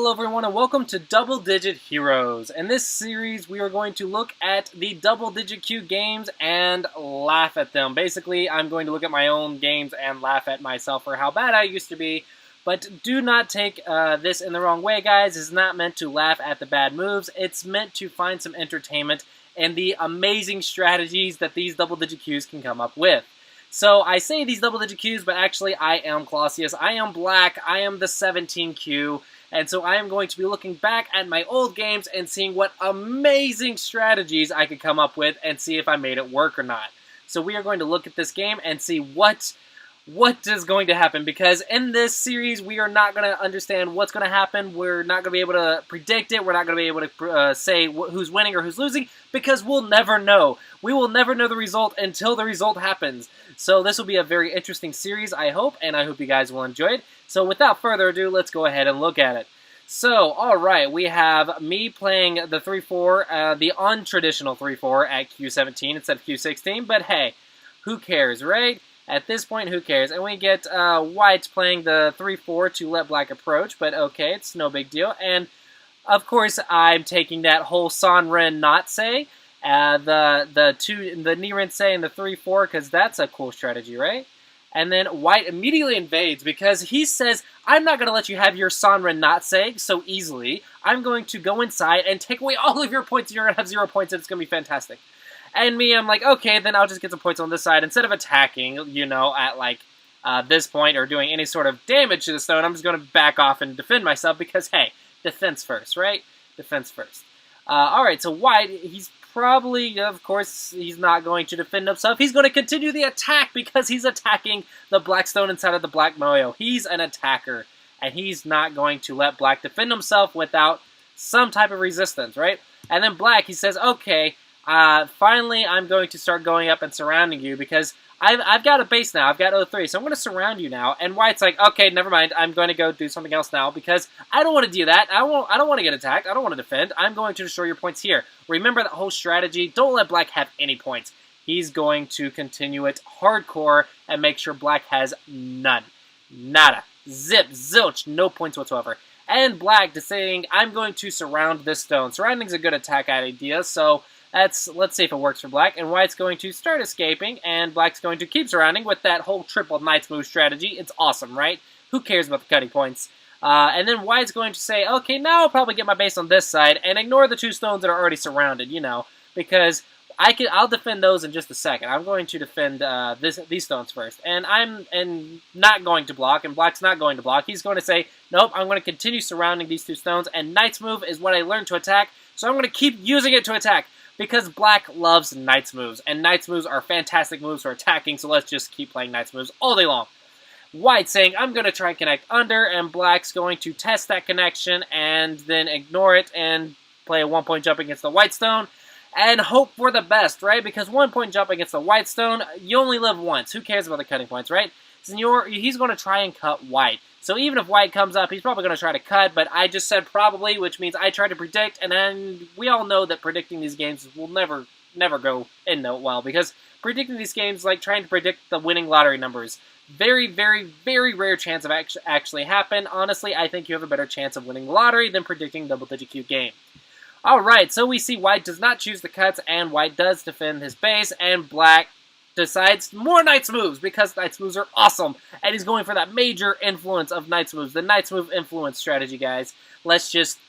Hello everyone and welcome to Double Digit Heroes. In this series we are going to look at the double digit Q games and laugh at them. Basically I'm going to look at my own games and laugh at myself for how bad I used to be. But do not take this in the wrong way, guys. It's not meant to laugh at the bad moves. It's meant to find some entertainment in the amazing strategies that these double digit Qs can come up with. So I say these double digit Qs, but actually I am Clossi. I am Black. I am the 17Q. And so I am going to be looking back at my old games and seeing what amazing strategies I could come up with and see if I made it work or not. So we are going to look at this game and see what is going to happen, because in this series we are not going to understand what's going to happen. We're not going to be able to predict it. We're not going to be able to say who's winning or who's losing, because we'll never know. We will never know the result until the result happens. So this will be a very interesting series, I hope, and I hope you guys will enjoy it. So without further ado, let's go ahead and look at it. So, alright, we have me playing the 3-4, the untraditional 3-4 at Q17 instead of Q16, but hey, who cares, right? At this point, who cares? And we get White playing the 3-4 to let Black approach, but okay, it's no big deal. And, of course, I'm taking that whole Sanren not say, the Niren say and the 3-4, because that's a cool strategy, right? And then White immediately invades because he says, I'm not going to let you have your Sanren not say so easily. I'm going to go inside and take away all of your points. You're going to have 0 points and it's going to be fantastic. And me, I'm like, okay, then I'll just get some points on this side. Instead of attacking, you know, at like this point or doing any sort of damage to the stone, I'm just going to back off and defend myself because, hey, defense first, right? Defense first. Alright, so White, he's probably, of course, he's not going to defend himself. He's going to continue the attack because he's attacking the black stone inside of the black moyo. He's an attacker, and he's not going to let Black defend himself without some type of resistance, right? And then Black, he says, okay, finally I'm going to start going up and surrounding you because I've got a base now. I've got O3, so I'm going to surround you now. And White's like, okay, never mind. I'm going to go do something else now because I don't want to do that. I don't want to get attacked. I don't want to defend. I'm going to destroy your points here. Remember that whole strategy. Don't let Black have any points. He's going to continue it hardcore and make sure Black has none. Nada. Zip. Zilch. No points whatsoever. And Black saying, I'm going to surround this stone. Surrounding's a good attack idea, so let's see if it works for Black. And White's going to start escaping, and Black's going to keep surrounding with that whole triple Knights move strategy. It's awesome, right? Who cares about the cutting points? And then White's going to say, okay, now I'll probably get my base on this side, and ignore the two stones that are already surrounded, you know, because I'll defend those in just a second. I'm going to defend these stones first. And I'm not going to block, and Black's not going to block. He's going to say, nope, I'm going to continue surrounding these two stones, and Knight's move is what I learned to attack, so I'm going to keep using it to attack. Because Black loves Knight's moves, and Knight's moves are fantastic moves for attacking, so let's just keep playing Knight's moves all day long. White saying, I'm going to try and connect under, and Black's going to test that connection, and then ignore it, and play a 1-point jump against the White Stone, and hope for the best, right? Because 1-point jump against the White Stone, you only live once. Who cares about the cutting points, right? So he's going to try and cut White. So even if White comes up, he's probably going to try to cut, but I just said probably, which means I try to predict, and then we all know that predicting these games will never go in well, because predicting these games like trying to predict the winning lottery numbers. Very, very, very rare chance of actually happen. Honestly, I think you have a better chance of winning the lottery than predicting double-digit Q game. Alright, so we see White does not choose the cuts, and White does defend his base, and Black decides more Knight's moves, because Knight's moves are awesome, and he's going for that major influence of Knight's moves, the Knight's move influence strategy, guys. Let's just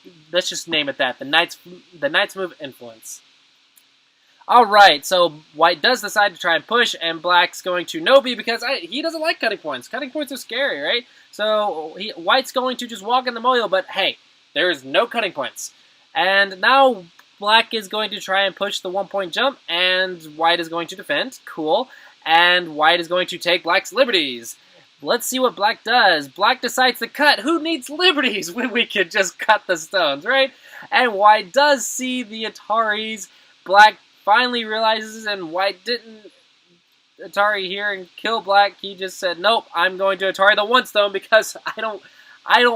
name it that, the Knight's move influence. Alright, so White does decide to try and push, and Black's going to no-B because he doesn't like cutting points. Cutting points are scary, right? So White's going to just walk in the moyo, but hey, there's no cutting points. And now Black is going to try and push the 1-point jump, and White is going to defend. Cool. And White is going to take Black's liberties. Let's see what Black does. Black decides to cut. Who needs liberties when we could just cut the stones, right? And White does see the Ataris. Black finally realizes, and White didn't Atari here and kill Black. He just said, nope, I'm going to Atari the 1 stone because I don't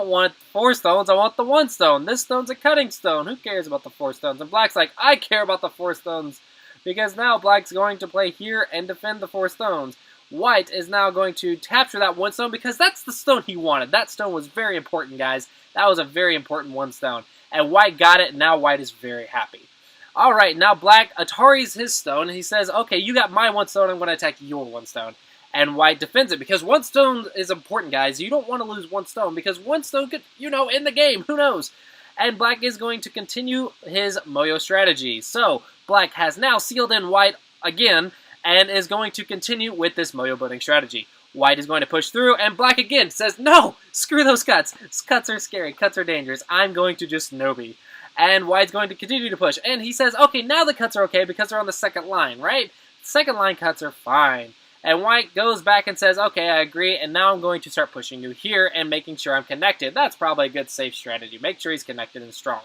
want 4 stones, I want the 1 stone. This stone's a cutting stone. Who cares about the 4 stones? And Black's like, I care about the 4 stones. Because now Black's going to play here and defend the 4 stones. White is now going to capture that 1 stone because that's the stone he wanted. That stone was very important, guys. That was a very important 1 stone. And white got it, and now white is very happy. Alright, now black Atari's his stone, and he says, okay, you got my 1 stone, I'm going to attack your 1 stone. And white defends it, because 1 stone is important, guys. You don't want to lose 1 stone, because 1 stone could, end the game. Who knows? And black is going to continue his Moyo strategy. So, black has now sealed in white again, and is going to continue with this Moyo building strategy. White is going to push through, and black again says, no, screw those cuts. Cuts are scary, cuts are dangerous. I'm going to just Nobi. And white's going to continue to push. And he says, okay, now the cuts are okay because they're on the second line, right? Second line cuts are fine. And white goes back and says, okay, I agree, and now I'm going to start pushing you here and making sure I'm connected. That's probably a good safe strategy. Make sure he's connected and strong.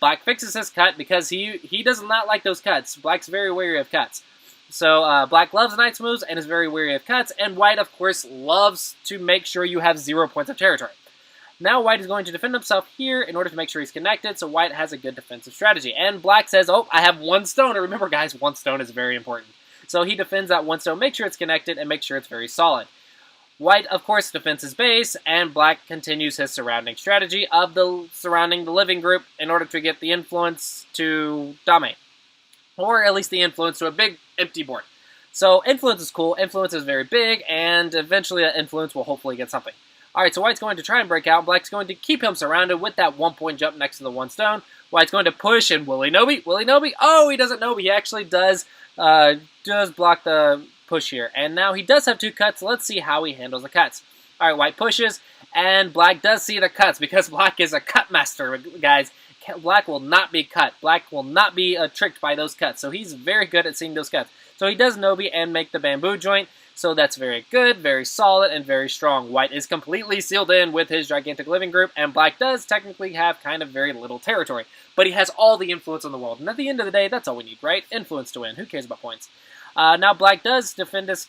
Black fixes his cut because he does not like those cuts. Black's very wary of cuts. So black loves Knight's moves and is very wary of cuts, and white, of course, loves to make sure you have 0 points of territory. Now white is going to defend himself here in order to make sure he's connected, so white has a good defensive strategy. And black says, oh, I have 1 stone. And remember, guys, 1 stone is very important. So he defends that 1 stone, make sure it's connected, and make sure it's very solid. White, of course, defends his base, and black continues his surrounding strategy of surrounding the living group in order to get the influence to dominate. Or at least the influence to a big empty board. So influence is cool, influence is very big, and eventually that influence will hopefully get something. Alright, so white's going to try and break out, black's going to keep him surrounded with that 1-point jump next to the 1 stone. White's going to push, and will he Nobi? Will he Nobi? Oh, he doesn't Nobi, he actually does block the push here. And now he does have 2 cuts. Let's see how he handles the cuts. Alright, white pushes, and black does see the cuts because black is a cut master, guys. Black will not be cut. Black will not be tricked by those cuts. So he's very good at seeing those cuts. So he does Nobi and make the bamboo joint. So that's very good, very solid, and very strong. White is completely sealed in with his gigantic living group, and black does technically have kind of very little territory. But he has all the influence in the world. And at the end of the day, that's all we need, right? Influence to win. Who cares about points? Now black does defend this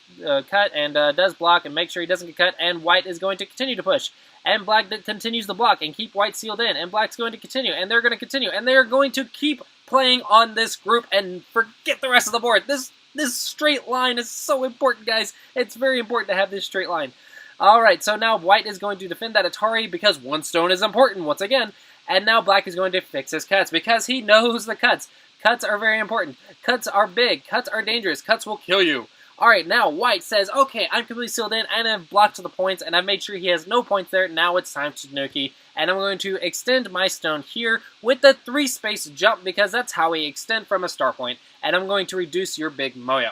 cut and does block and make sure he doesn't get cut, and white is going to continue to push. And black continues the block and keep white sealed in, and black's going to continue, and they're going to continue, and they're going to keep playing on this group and forget the rest of the board. This straight line is so important, guys. It's very important to have this straight line. Alright, so now white is going to defend that Atari because 1 stone is important once again, and now black is going to fix his cuts because he knows the cuts. Cuts are very important. Cuts are big. Cuts are dangerous. Cuts will kill you. Alright, now white says, okay, I'm completely sealed in, and I've blocked the points, and I've made sure he has no points there. Now it's time to Nuki, and I'm going to extend my stone here with the 3-space jump, because that's how we extend from a star point, and I'm going to reduce your big Moyo.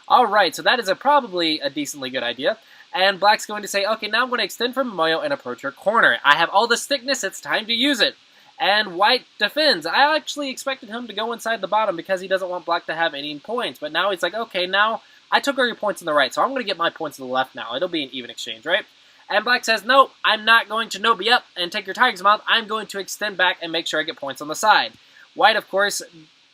Alright, so that is probably a decently good idea, and black's going to say, okay, now I'm going to extend from Moyo and approach your corner. I have all this thickness, it's time to use it. And white defends. I actually expected him to go inside the bottom because he doesn't want black to have any points, but now he's like, okay, now I took all your points on the right, so I'm going to get my points to the left now. It'll be an even exchange, right? And black says, no, I'm not going to Nobi up and take your Tiger's Mouth. I'm going to extend back and make sure I get points on the side. White, of course,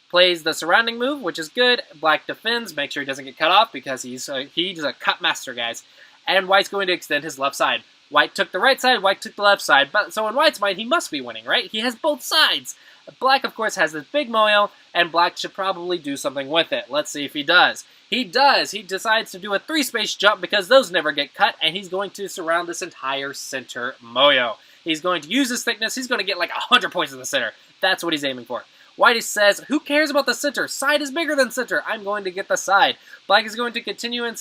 plays the surrounding move, which is good. Black defends, make sure he doesn't get cut off because he's a cut master, guys. And white's going to extend his left side. White took the right side, white took the left side, but so in white's mind, he must be winning, right? He has both sides. Black, of course, has this big Moyo, and black should probably do something with it. Let's see if he does. He does! He decides to do a 3-space jump because those never get cut, and he's going to surround this entire center Moyo. He's going to use his thickness, he's going to get like 100 points in the center. That's what he's aiming for. White says, who cares about the center? Side is bigger than center. I'm going to get the side. Black is going to continue and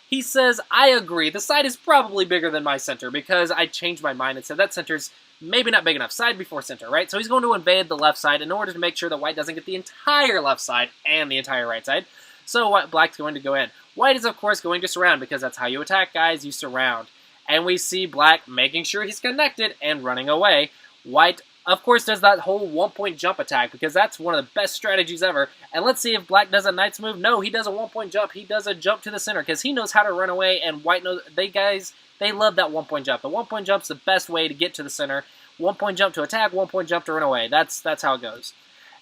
he says, I agree. The side is probably bigger than my center because I changed my mind and said that center's maybe not big enough. Side before center, right? So he's going to invade the left side in order to make sure that white doesn't get the entire left side and the entire right side. So black's going to go in. White is, of course, going to surround because that's how you attack, guys. You surround. And we see black making sure he's connected and running away. White, of course, does that whole 1-point jump attack because that's one of the best strategies ever. And let's see if black does a Knight's move. No, he does a 1-point jump. He does a jump to the center because he knows how to run away, and white knows, they love that 1-point jump. The 1-point jump's the best way to get to the center. 1-point jump to attack, 1-point jump to run away. That's how it goes.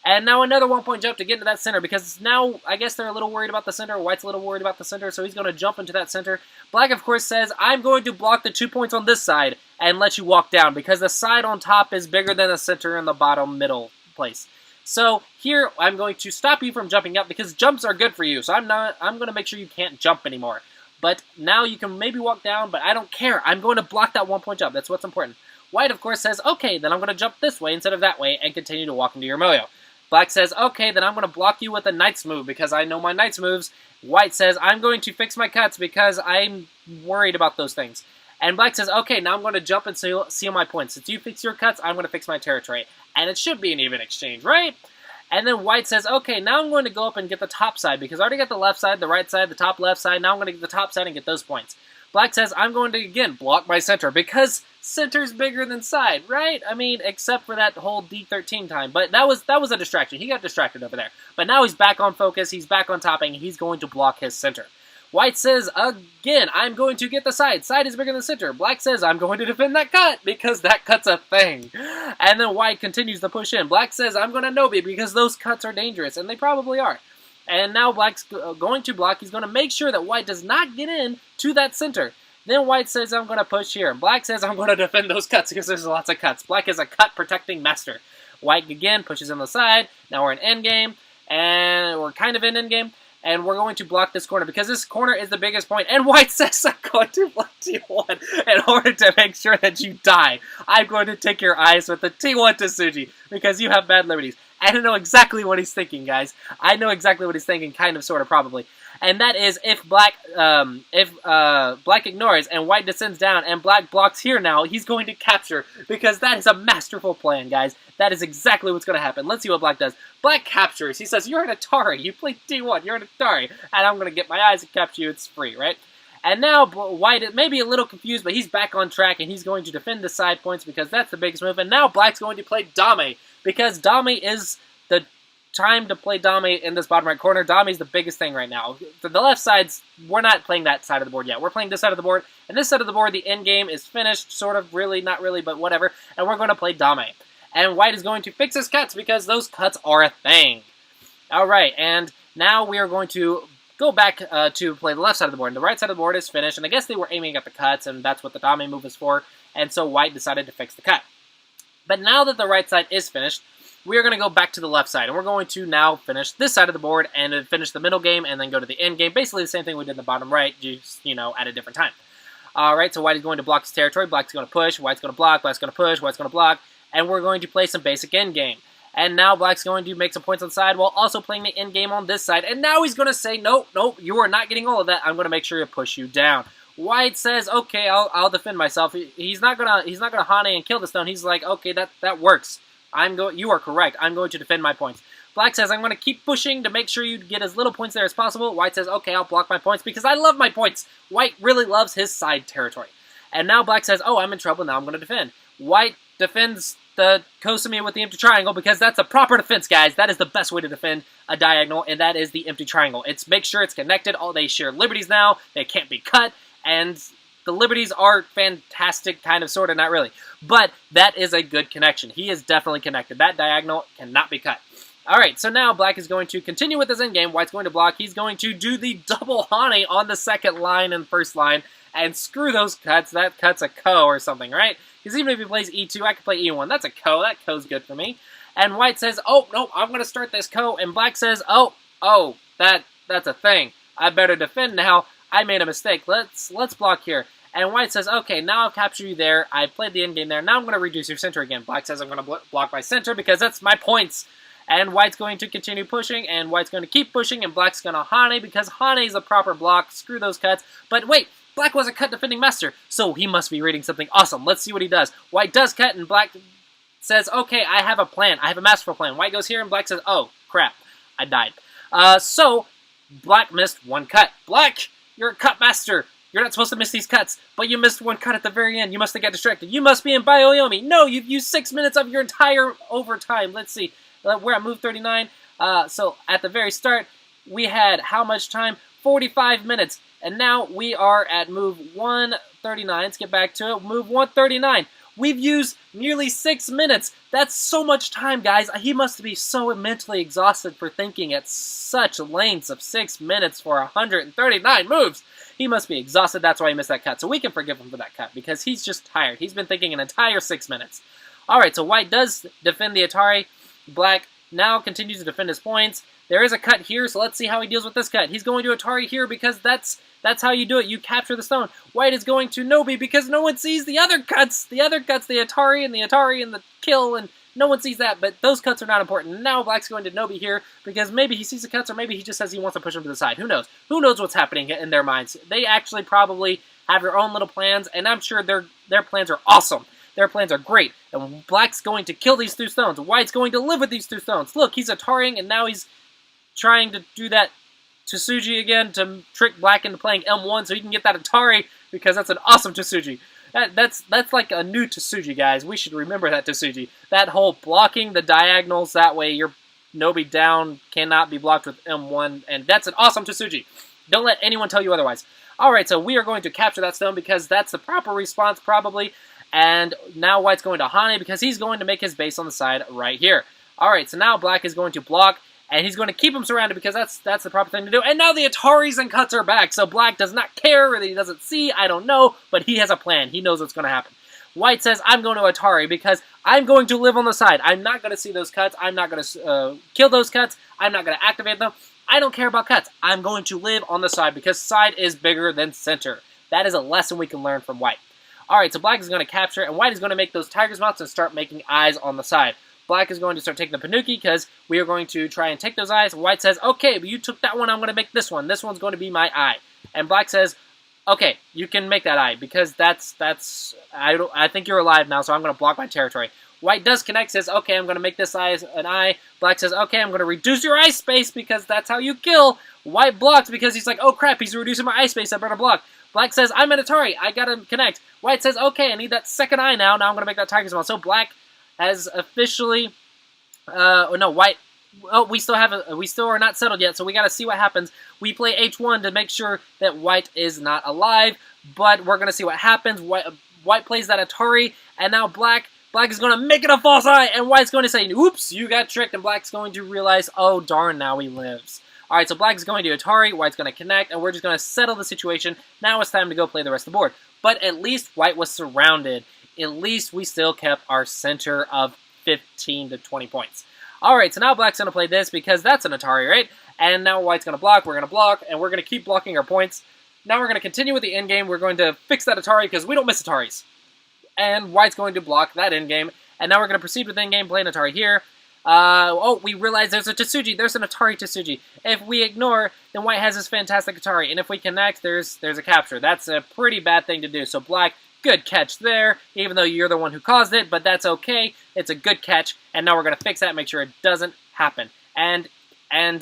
And now another 1-point jump to get into that center because now I guess they're a little worried about the center. White's a little worried about the center, so he's going to jump into that center. Black, of course, says, I'm going to block the 2 points on this side and let you walk down because the side on top is bigger than the center in the bottom middle place. So here I'm going to stop you from jumping up because jumps are good for you. So I'm going to make sure you can't jump anymore. But now you can maybe walk down, but I don't care. I'm going to block that 1-point jump. That's what's important. White, of course, says, okay, then I'm going to jump this way instead of that way and continue to walk into your Moyo. Black says, okay, then I'm going to block you with a Knight's move because I know my Knight's moves. White says, I'm going to fix my cuts because I'm worried about those things. And Black says, okay, now I'm going to jump and seal my points. Since you fix your cuts, I'm going to fix my territory. And it should be an even exchange, right? And then White says, okay, now I'm going to go up and get the top side because I already got the left side, the right side, the top left side. Now I'm going to get the top side and get those points. Black says, I'm going to, again, block my center because center's bigger than side, right? I mean, except for that whole D13 time. But that was a distraction. He got distracted over there. But now he's back on focus. He's back on topping. He's going to block his center. White says, again, I'm going to get the side. Side is bigger than center. Black says, I'm going to defend that cut because that cut's a thing. And then White continues to push in. Black says, I'm going to Nobi because those cuts are dangerous, and they probably are. And now Black's going to block. He's going to make sure that White does not get in to that center. Then White says, I'm going to push here. Black says, I'm going to defend those cuts because there's lots of cuts. Black is a cut-protecting master. White, again, pushes on the side. Now we're in endgame, and we're kind of in endgame. And we're going to block this corner because this corner is the biggest point. And White says, I'm going to block T1 in order to make sure that you die. I'm going to take your eyes with the T1 Tesuji because you have bad liberties. I don't know exactly what he's thinking, guys. I know exactly what he's thinking, kind of, sort of, probably. And that is if Black ignores and White descends down and Black blocks here now, he's going to capture because that is a masterful plan, guys. That is exactly what's going to happen. Let's see what Black does. Black captures. He says, you're an Atari. You play D1. You're an Atari. And I'm going to get my eyes and capture you. It's free, right? And now White may be a little confused, but he's back on track, and he's going to defend the side points because that's the biggest move. And now Black's going to play Dame because Dame is the time to play Dame in this bottom right corner. Dame is the biggest thing right now. The left sides, we're not playing that side of the board yet. We're playing this side of the board. And this side of the board, the end game is finished, sort of, really, not really, but whatever. And we're going to play Dame. And White is going to fix his cuts because those cuts are a thing. Alright, and now we are going to go back to play the left side of the board. And the right side of the board is finished, and I guess they were aiming at the cuts, and that's what the Dame move is for. And so White decided to fix the cut. But now that the right side is finished, we are going to go back to the left side, and we're going to now finish this side of the board and finish the middle game and then go to the end game. Basically the same thing we did in the bottom right, just, at a different time. Alright, so White is going to block his territory. Black's going to push. White's going to block. Black's going to push. White's going to block. And we're going to play some basic end game. And now Black's going to make some points on the side while also playing the end game on this side. And now he's going to say, nope, you are not getting all of that. I'm going to make sure to push you down. White says, okay, I'll defend myself. He's not gonna Hane and kill the stone. He's like, okay, that works. You are correct. I'm going to defend my points. Black says, I'm going to keep pushing to make sure you get as little points there as possible. White says, okay, I'll block my points because I love my points. White really loves his side territory. And now Black says, oh, I'm in trouble. Now I'm going to defend. White defends the Clossi with the empty triangle because that's a proper defense, guys. That is the best way to defend a diagonal, and that is the empty triangle. It's make sure it's connected. They share liberties now. They can't be cut, and the liberties are fantastic, kind of, sort of, not really. But that is a good connection. He is definitely connected. That diagonal cannot be cut. Alright, so now Black is going to continue with his endgame. White's going to block. He's going to do the double Hane on the second line and first line. And screw those cuts. That cut's a ko or something, right? Because even if he plays E2, I can play E1. That's a ko. That ko's good for me. And White says, oh, no, I'm going to start this ko. And Black says, oh, that's a thing. I better defend now. I made a mistake. Let's block here. And White says, okay, now I've captured you there. I played the endgame there. Now I'm going to reduce your center again. Black says I'm going to block my center because that's my points. And White's going to continue pushing, and White's going to keep pushing, and Black's going to Hane because Hane is a proper block. Screw those cuts. But wait, Black was a cut defending master, so he must be reading something awesome. Let's see what he does. White does cut, and Black says, okay, I have a plan. I have a masterful plan. White goes here, and Black says, oh, crap, I died. So Black missed one cut. Black, you're a cut master. You're not supposed to miss these cuts, but you missed one cut at the very end. You must have got distracted. You must be in Bioyomi. No, you've used 6 minutes of your entire overtime. Let's see. We're at move 39. So at the very start, we had how much time? 45 minutes. And now we are at move 139. Let's get back to it. Move 139. We've used nearly 6 minutes. That's so much time, guys. He must be so mentally exhausted for thinking at such lengths of 6 minutes for 139 moves. He must be exhausted. That's why he missed that cut. So we can forgive him for that cut because he's just tired. He's been thinking an entire 6 minutes. Alright, so White does defend the Atari. Black now continues to defend his points. There is a cut here, so let's see how he deals with this cut. He's going to Atari here because that's That's how you do it. You capture the stone. White is going to Nobi because no one sees the other cuts. The Atari and the kill, and no one sees that, but those cuts are not important. Now Black's going to Nobi here because maybe he sees the cuts or maybe he just says he wants to push him to the side. Who knows? Who knows what's happening in their minds? They actually probably have their own little plans, and I'm sure their plans are awesome. Their plans are great, and Black's going to kill these 2 stones. White's going to live with these 2 stones. Look, he's Ataring, and now he's trying to do that Tesuji again to trick Black into playing M1 so he can get that Atari because that's an awesome Tesuji. That's like a new Tesuji, guys. We should remember that Tesuji. That whole blocking the diagonals, that way your Nobi down cannot be blocked with M1, and that's an awesome Tesuji. Don't let anyone tell you otherwise. Alright, so we are going to capture that stone because that's the proper response, probably. And now White's going to Hane because he's going to make his base on the side right here. Alright, so now Black is going to block, and he's going to keep him surrounded because that's the proper thing to do. And now the Ataris and cuts are back, so Black does not care, or he doesn't see, I don't know, but he has a plan. He knows what's going to happen. White says, I'm going to Atari because I'm going to live on the side. I'm not going to see those cuts. I'm not going to kill those cuts. I'm not going to activate them. I don't care about cuts. I'm going to live on the side because side is bigger than center. That is a lesson we can learn from White. Alright, so Black is going to capture, and White is going to make those tiger's mouths and start making eyes on the side. Black is going to start taking the Panuki because we are going to try and take those eyes. White says, okay, but you took that one, I'm going to make this one. This one's going to be my eye. And Black says, okay, you can make that eye because I think you're alive now, so I'm going to block my territory. White does connect, says, okay, I'm going to make this eye an eye. Black says, okay, I'm going to reduce your eye space because that's how you kill. White blocks because he's like, oh crap, he's reducing my eye space, I better block. Black says, I'm an Atari, I gotta connect. White says, okay, I need that second eye now. Now I'm going to make that tiger's mouth. So Black has officially, White, oh, we still are not settled yet, so we got to see what happens. We play H1 to make sure that White is not alive, but we're going to see what happens. White plays that Atari, and now Black is going to make it a false eye, and White's going to say, oops, you got tricked, and Black's going to realize, oh darn, now he lives. Alright, so Black is going to Atari, White's going to connect, and we're just going to settle the situation. Now it's time to go play the rest of the board. But at least White was surrounded. At least we still kept our center of 15 to 20 points. Alright, so now Black's going to play this because that's an Atari, right? And now White's going to block, we're going to block, and we're going to keep blocking our points. Now we're going to continue with the endgame. We're going to fix that Atari because we don't miss Ataris. And White's going to block that endgame. And now we're going to proceed with endgame, play an Atari here. We realize there's a Tesuji. There's an Atari Tesuji. If we ignore, then White has this fantastic Atari. And if we connect, there's a capture. That's a pretty bad thing to do. So Black, good catch there, even though you're the one who caused it, but that's okay. It's a good catch. And now we're going to fix that, make sure it doesn't happen. And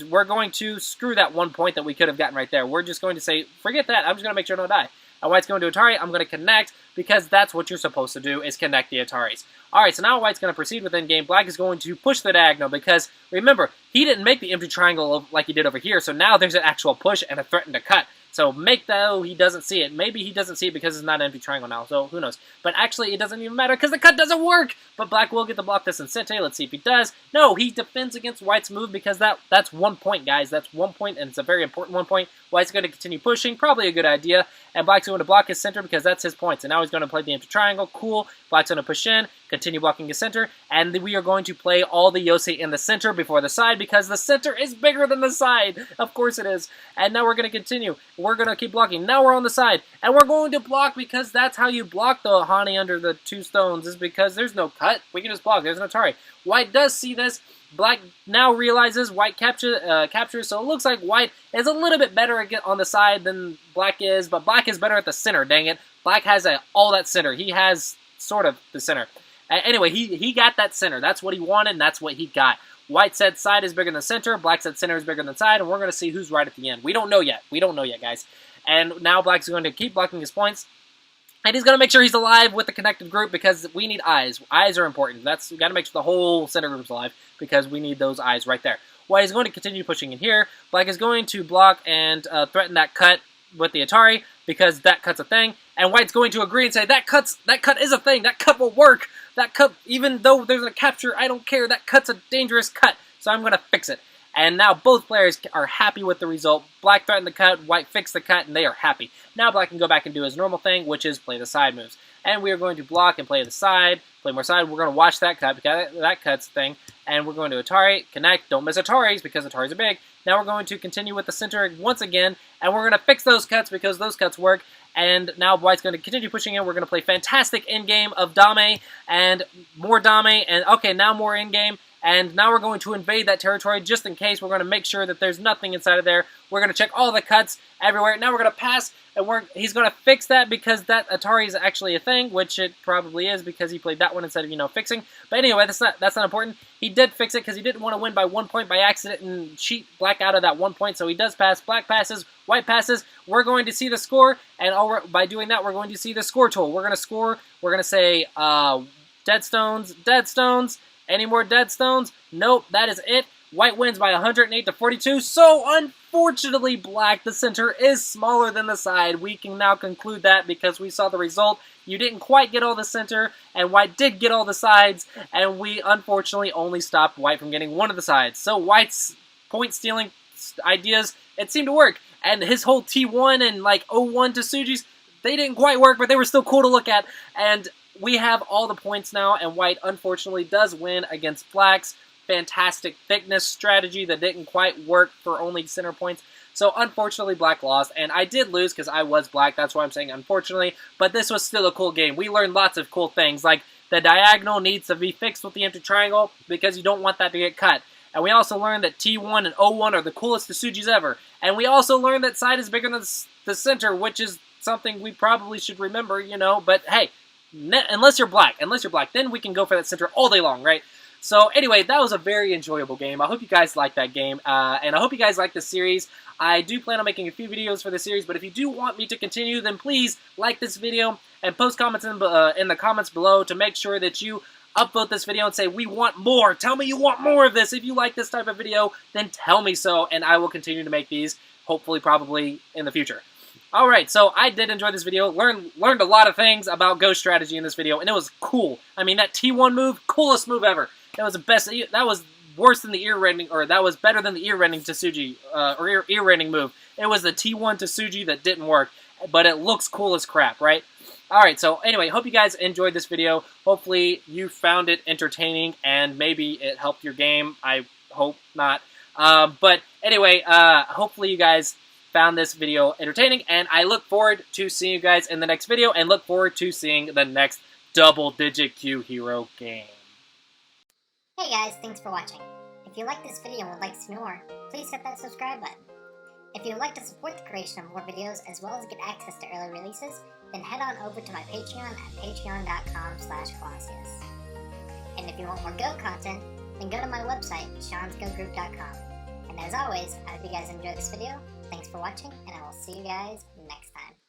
we're going to screw that 1 point that we could have gotten right there. We're just going to say, forget that. I'm just going to make sure I don't die. And White's going to Atari. I'm going to connect because that's what you're supposed to do is connect the Ataris. Alright, so now White's going to proceed with endgame. Black is going to push the diagonal because, remember, he didn't make the empty triangle like he did over here, so now there's an actual push and a threaten to cut. So make though he doesn't see it. Maybe he doesn't see it because it's not an empty triangle now, so who knows. But actually, it doesn't even matter because the cut doesn't work! But Black will get to block this in Sente. Let's see if he does. No, he defends against White's move because that's 1 point, guys. That's 1 point, and it's a very important 1 point. White's going to continue pushing. Probably a good idea. And Black's going to block his center because that's his points. And now he's going to play the empty triangle. Cool. Black's going to push in, continue blocking his center, and we are going to play all the Yosei in the center before the side because the center is bigger than the side. Of course it is. And now we're going to continue. We're going to keep blocking. Now we're on the side, and we're going to block because that's how you block the Hani under the 2 stones is because there's no cut. We can just block. There's an Atari. White does see this. Black now realizes White captures, so it looks like White is a little bit better on the side than Black is, but Black is better at the center, dang it. Black has all that center. He has sort of the center. Anyway, he got that center. That's what he wanted, and that's what he got. White said side is bigger than center. Black said center is bigger than side, and we're going to see who's right at the end. We don't know yet. We don't know yet, guys. And now Black's going to keep blocking his points. And he's going to make sure he's alive with the connected group because we need eyes. Eyes are important. We got to make sure the whole center group is alive because we need those eyes right there. White is going to continue pushing in here. Black is going to block and threaten that cut with the Atari because that cut's a thing. And White's going to agree and say, that cut is a thing. That cut will work. That cut, even though there's a capture, I don't care. That cut's a dangerous cut. So I'm going to fix it. And now both players are happy with the result. Black threatened the cut, White fixed the cut, and they are happy. Now Black can go back and do his normal thing, which is play the side moves. And we are going to block and play the side, play more side. We're going to watch that cut, because that cut's thing. and we're going to Atari, connect, don't miss Ataris because Ataris are big. Now we're going to continue with the center once again, and we're going to fix those cuts because those cuts work. And now White's going to continue pushing in. We're going to play fantastic in-game of Dame, and more Dame, and okay, now more in-game. And now we're going to invade that territory just in case. We're going to make sure that there's nothing inside of there. We're going to check all the cuts everywhere. Now we're going to pass, and he's going to fix that because that Atari is actually a thing, which it probably is because he played that one instead of, you know, fixing. But anyway, that's not important. He did fix it because he didn't want to win by 1 point by accident and cheat Black out of that 1 point. So he does pass. Black passes. White passes. We're going to see the score, and by doing that, we're going to see the score tool. We're going to score. We're going to say dead stones, dead stones. Any more dead stones? Nope, that is it. White wins by 108 to 42. So, unfortunately, Black, the center is smaller than the side. We can now conclude that because we saw the result. You didn't quite get all the center, and White did get all the sides, and we, unfortunately, only stopped White from getting one of the sides. So, White's point-stealing ideas, it seemed to work. And his whole T1 and, like, 0-1 Tesuji's, they didn't quite work, but they were still cool to look at. And we have all the points now, and White, unfortunately, does win against Black's fantastic thickness strategy that didn't quite work for only center points. So, unfortunately, Black lost, and I did lose because I was Black. That's why I'm saying unfortunately, but this was still a cool game. We learned lots of cool things, like the diagonal needs to be fixed with the empty triangle because you don't want that to get cut. And we also learned that T1 and O1 are the coolest Tesujis ever. And we also learned that side is bigger than the center, which is something we probably should remember, you know, but hey, unless you're Black, then we can go for that center all day long, right? So anyway, that was a very enjoyable game. I hope you guys liked that game, and I hope you guys like this series. I do plan on making a few videos for the series, but if you do want me to continue, then please like this video and post comments in the comments below to make sure that you upvote this video and say, we want more. Tell me you want more of this. If you like this type of video, then tell me so, and I will continue to make these, hopefully, probably in the future. Alright, so I did enjoy this video, learned a lot of things about Go strategy in this video, and it was cool. I mean, that T1 move, coolest move ever. That was the best, that was worse than the ear-rending, or that was better than the ear-rending Tesuji, or ear-rending move. It was the T1 Tesuji that didn't work, but it looks cool as crap, right? Alright, so anyway, hope you guys enjoyed this video. Hopefully you found it entertaining, and maybe it helped your game. I hope not. But anyway, hopefully you guys found this video entertaining, and I look forward to seeing you guys in the next video, and look forward to seeing the next double-digit Q hero game. Hey guys, thanks for watching. If you like this video and would like to see more, please hit that subscribe button. If you would like to support the creation of more videos as well as get access to early releases, then head on over to my Patreon at patreon.com/Clossi. And if you want more Go content, then go to my website, seansgogroup.com. And as always, I hope you guys enjoyed this video. Thanks for watching, and I will see you guys next time.